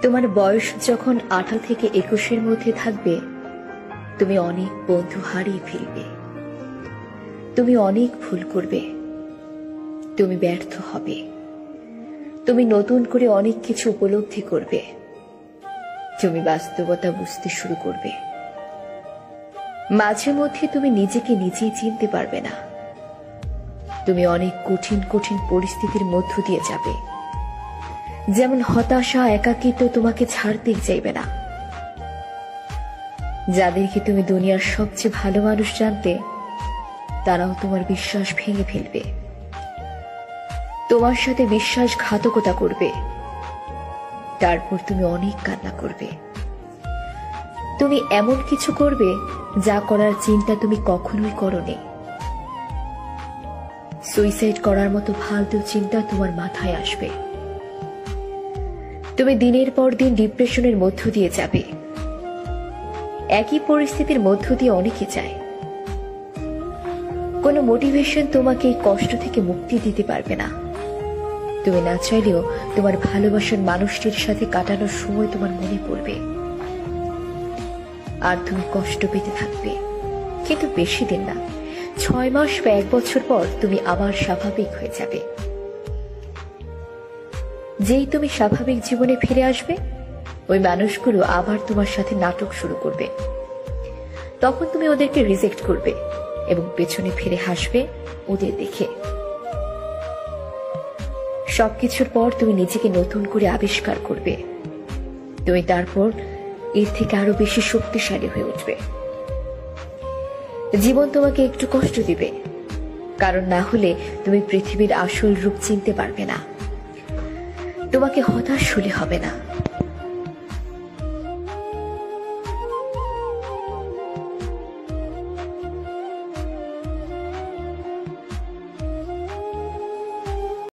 তোমার বয়স যখন 18 থেকে 21-এর মধ্যে থাকবে, তুমি অনেক বন্ধু হারিয়ে ফেলবে, তুমি অনেক ভুল করবে, তুমি ব্যর্থ হবে, তুমি নতুন করে অনেক কিছু উপলব্ধি করবে, তুমি বাস্তবতা বুঝতে শুরু করবে। মাঝে মধ্যে তুমি নিজেকে নিজেই চিনতে পারবে না। তুমি অনেক কঠিন কঠিন পরিস্থিতির মধ্য দিয়ে যাবে, যেমন হতাশা, একাকিত্ব তোমাকে ছাড়তেই চাইবে না। যাদেরকে তুমি দুনিয়ার সবচেয়ে ভালো মানুষ জানতে, তারাও তোমার বিশ্বাস ভেঙে ফেলবে, তোমার সাথে বিশ্বাসঘাতকতা করবে। তারপর তুমি অনেক কান্না করবে। তুমি এমন কিছু করবে যা করার চিন্তা তুমি কখনোই করোনি। সুইসাইড করার মতো ফালতু চিন্তা তোমার মাথায় আসবে। তুমি দিনের পর দিন ডিপ্রেশনের মধ্য দিয়ে যাবে। একই পরিস্থিতির মধ্য দিয়ে অনেকে যায়। কোনো মোটিভেশন তোমাকে এই কষ্ট থেকে মুক্তি দিতে পারবে না। তুমি না চাইলেও তোমার ভালোবাসার মানুষটির সাথে কাটানোর সময় তোমার মনে পড়বে, আর তুমি কষ্ট পেতে থাকবে। কিন্তু বেশি দিন না, 6 মাস বা 1 বছর পর তুমি আবার স্বাভাবিক হয়ে যাবে। যেই তুমি স্বাভাবিক জীবনে ফিরে আসবে, ওই মানুষগুলো আবার তোমার সাথে নাটক শুরু করবে। তখন তুমি ওদেরকে রিজেক্ট করবে এবং পেছনে ফিরে হাসবে ওদের দেখে। সবকিছুর পর তুমি নিজেকে নতুন করে আবিষ্কার করবে। তুমি তারপর এর থেকে আরো বেশি শক্তিশালী হয়ে উঠবে। জীবন তোমাকে একটু কষ্ট দিবে, কারণ না হলে তুমি পৃথিবীর আসল রূপ চিনতে পারবে না। তোমাকে হতাশ হলে হবে না।